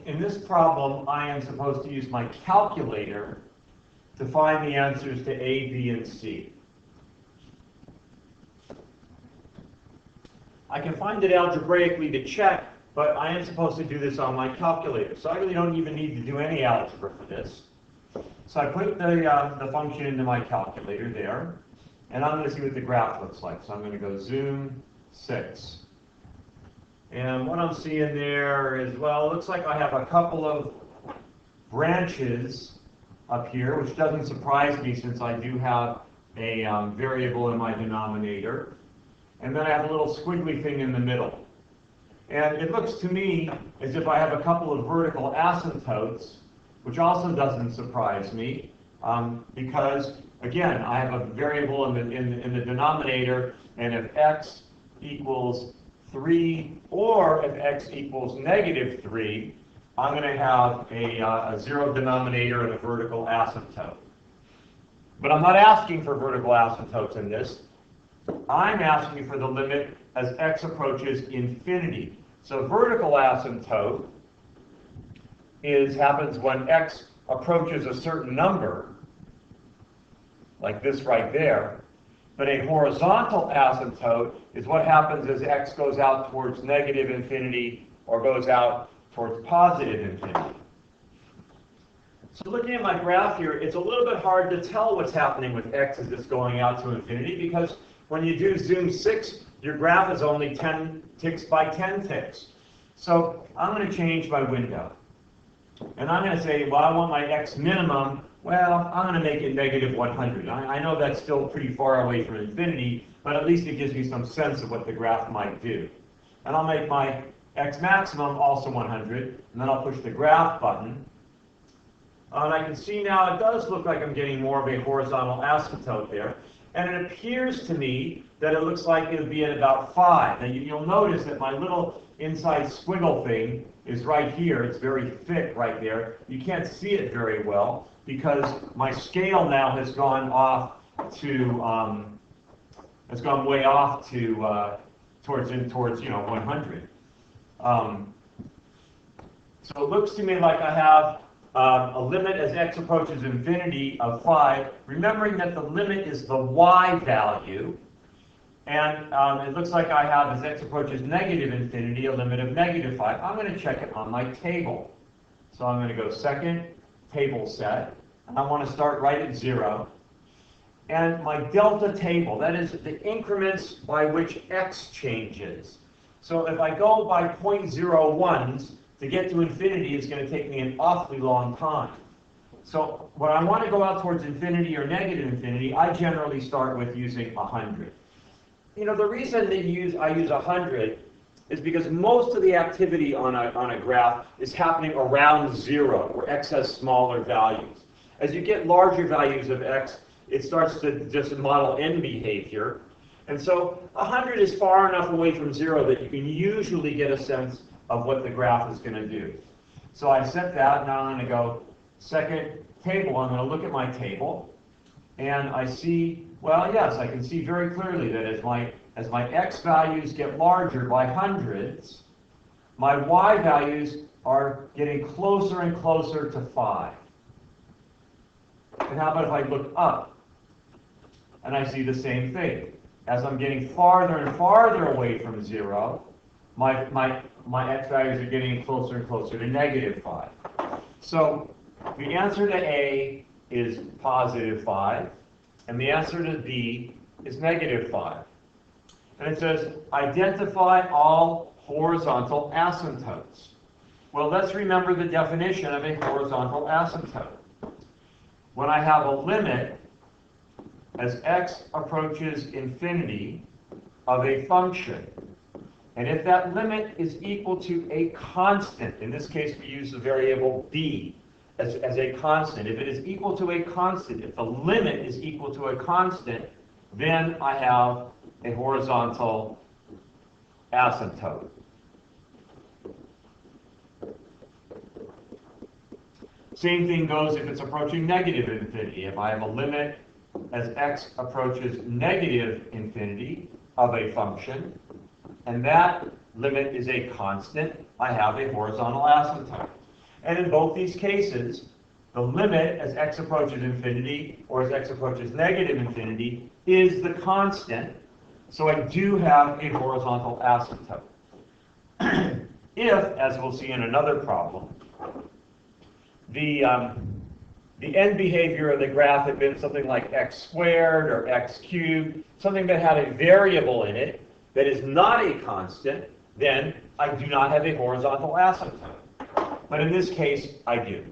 In this problem, I am supposed to use my calculator to find the answers to A, B, and C. I can find it algebraically to check, but I am supposed to do this on my calculator. So I really don't even need to do any algebra for this. So I put the function into my calculator there, and I'm going to see what the graph looks like. So I'm going to go zoom 6. And what I'm seeing there is, well, it looks like I have a couple of branches up here, which doesn't surprise me since I do have a variable in my denominator. And then I have a little squiggly thing in the middle. And it looks to me as if I have a couple of vertical asymptotes, which also doesn't surprise me, because, again, I have a variable in the denominator, and if x equals 3, or if x equals negative 3, I'm going to have a zero denominator and a vertical asymptote. But I'm not asking for vertical asymptotes in this. I'm asking for the limit as x approaches infinity. So vertical asymptote happens when x approaches a certain number, like this right there. But a horizontal asymptote is what happens as x goes out towards negative infinity or goes out towards positive infinity. So looking at my graph here, it's a little bit hard to tell what's happening with x as it's going out to infinity, because when you do zoom 6, your graph is only 10 ticks by 10 ticks. So I'm going to change my window. And I'm going to say, well, I want my x minimum. Well, I'm going to make it negative 100. I know that's still pretty far away from infinity, but at least it gives me some sense of what the graph might do. And I'll make my x maximum also 100, and then I'll push the graph button. And I can see now it does look like I'm getting more of a horizontal asymptote there. And it appears to me that it looks like it would be at about 5. Now you'll notice that my little inside squiggle thing is right here. It's very thick right there. You can't see it very well because my scale now has gone off to, has gone way off to towards 100. So it looks to me like I have a limit as x approaches infinity of 5, remembering that the limit is the y value. And it looks like I have, as x approaches negative infinity, a limit of negative 5. I'm going to check it on my table. So I'm going to go second table set. And I want to start right at 0. And my delta table, that is the increments by which x changes. So if I go by 0.01s, to get to infinity, it's going to take me an awfully long time. So when I want to go out towards infinity or negative infinity, I generally start with using 100. You know, the reason that I use 100 is because most of the activity on a graph is happening around 0, where x has smaller values. As you get larger values of x, it starts to just model end behavior. And so 100 is far enough away from 0 that you can usually get a sense of what the graph is going to do. So I set that. Now I'm going to go second table. I'm going to look at my table, and I see, well, yes, I can see very clearly that as my x values get larger by hundreds, my y values are getting closer and closer to 5. And how about if I look up and I see the same thing? As I'm getting farther and farther away from 0, my x values are getting closer and closer to negative 5. So the answer to A is positive 5, and the answer to B is negative 5. And it says, identify all horizontal asymptotes. Well, let's remember the definition of a horizontal asymptote. When I have a limit as x approaches infinity of a function, and if that limit is equal to a constant, in this case we use the variable b as a constant. If it is equal to a constant, if the limit is equal to a constant, then I have a horizontal asymptote. Same thing goes if it's approaching negative infinity. If I have a limit as x approaches negative infinity of a function, and that limit is a constant, I have a horizontal asymptote. And in both these cases, the limit as x approaches infinity or as x approaches negative infinity is the constant. So I do have a horizontal asymptote. If, as we'll see in another problem, the end behavior of the graph had been something like x squared or x cubed, something that had a variable in it that is not a constant, then I do not have a horizontal asymptote. But in this case, I do.